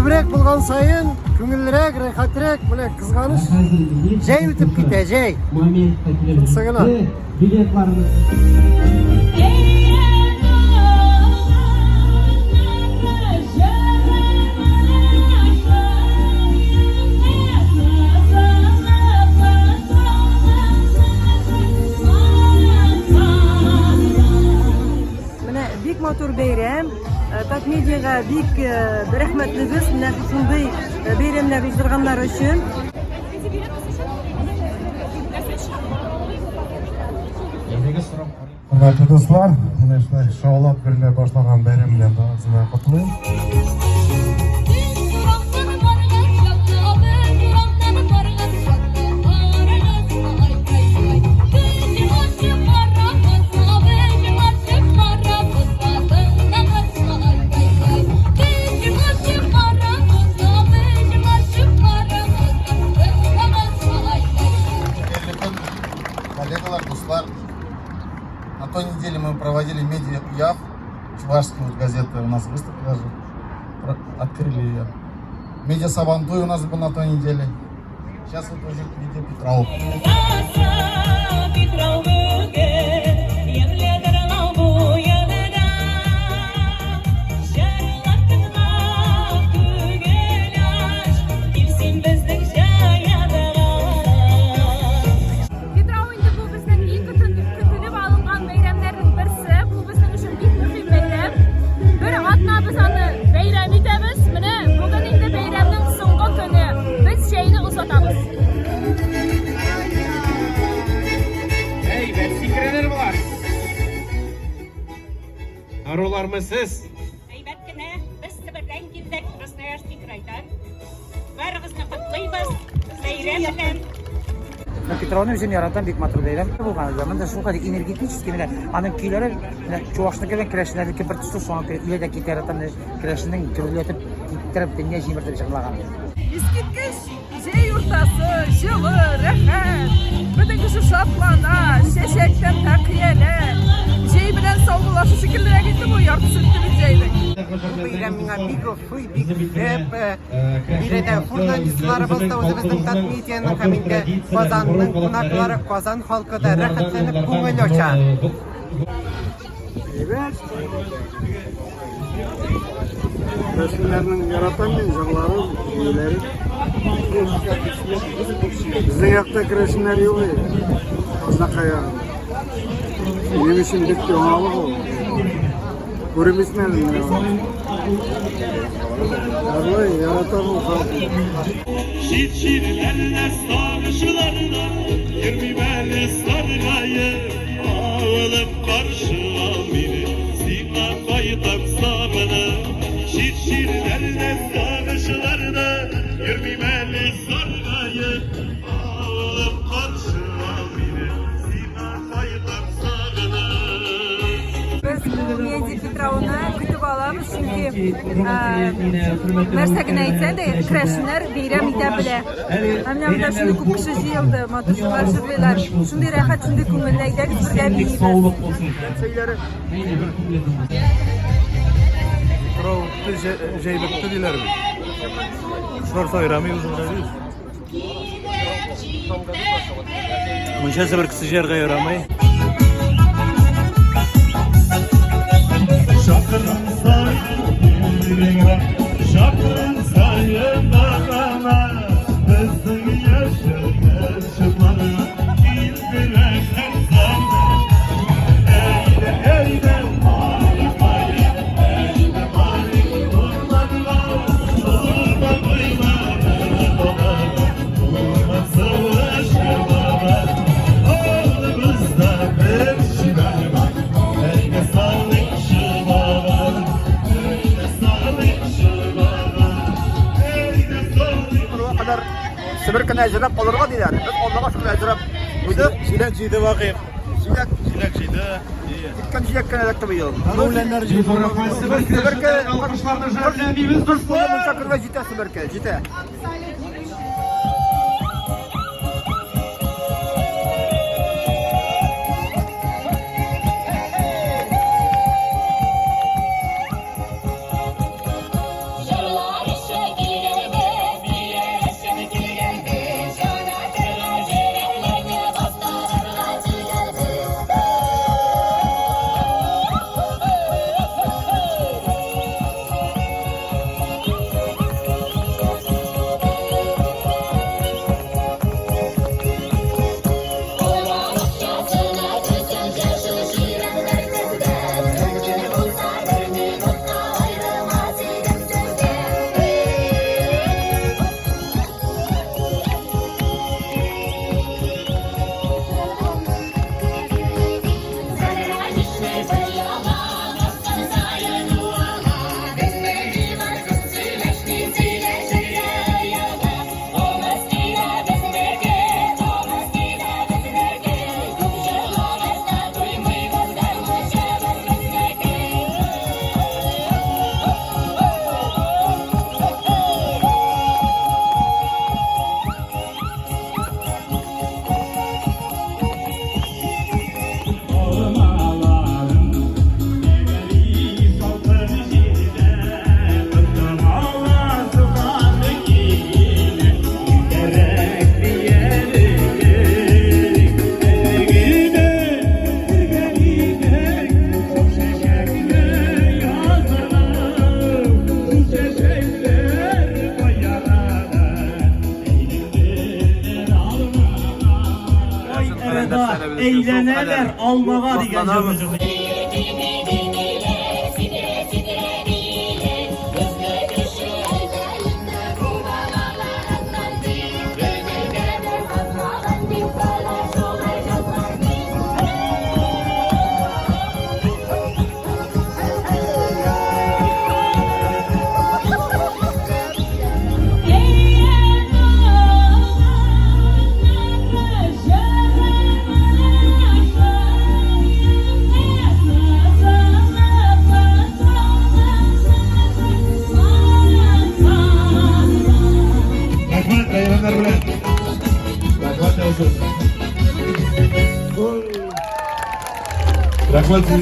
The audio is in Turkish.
көбірек болған сайын көңілірек, рахатрек, міне қызғаныш жай өтіп кетеді, жай. Сыңына. Бик матур бәйрәм. Татмедиаға бик рәхмәтлебез менә шундый бәйрәмнәр уздырганнар өчен. Hürmetli dostlar, işte şovlap birine başlayan beyramdan da size kutlayın. Коллегалар, достар, на той неделе мы проводили медиа ЯВ, чувашская вот газета, у нас выставка даже, открыли ее. Медиа Сабантуй у нас был на той неделе. Сейчас вот уже медиа Петров. Arolar mı siz? Elbette biz Sibir'den geldik, Krasnoyarsk kraydan. Barımızı kutlayız, bayram bilen. Petrovni üçün yaratan bik matur beyram. Bu zamanda şu kadar energetik kimler. Anın kiyleri Çuvaş'ta gelen kreşlerdeki bir tutu sonra iledeki yaratan kreşinden kürületip gittirip dünya jimirtip çıkılagan. Eskitkiş, şey yurtası, жылы, rahat. Bütün kişi şaplana, şeşekten takiyeler. Şey bilen savgulaşu şekillere gitti bu yartı süttürü şeydi. Bayрамыңа бик офый, бик зәп. Биредә фурданчыларыбызда үзебезнең Татмедианың һәм инде Казанның кунаклары, Казан халкы да рәхәтләнеп күңел ача. Resimlerinin yaratan insanları, üyeleri. Bizden yaktaki resimler yok ya. Aznakaya. Benim için bitti, onalık o. Grup ismelim ya. Vallahi yaratan o halkı. Şirlerle sarışılarla Yirmimeli sargayı Ağılıp karşıla beni Sina kayıtak sağını Şirlerle sarışılarla Yirmimeli sargayı Ağılıp karşıla beni Sina kayıtak sağını Biz Медиа Petrovni kütüp alamız çünkü Mersagin aytsa da kreşinler beyram ite bile. Hem şunu çok kişi jıyıldı, matuşlar, jürveler. Şunday rahat, şunday köngülleyde biz birga bilmiyoruz. Petrov'da Ceybek'te diler mi? Şunlar sayıramı uzun değil. Mınşa sefer kısa şerge yaramayı. Şapkın sayın şapkın sayın bakana Kızın yaşını çıplana İldirek sana Eyle eyle mali mali Eyle mali durmadılar Durma duymadı Durma savaşı baba Oğlumuzda bir şiver var Eyle sağlık Sibirkini ajrab qolurga deyiladi. Biz Allohga shukr ajrab qo'ydik. Çilek ciydi vakıf. Çilek ciydi. ikkinchi yakkan alakta bu yil. Ulanlar ciydi. Sibirka biz dur qo'yib mushakir va jita Sibirka, jita. Jarlar eşeğe eğleneler almağa degan jabajı. Rahmat bayramlar bilan. Rahmat olsun. Rahmat.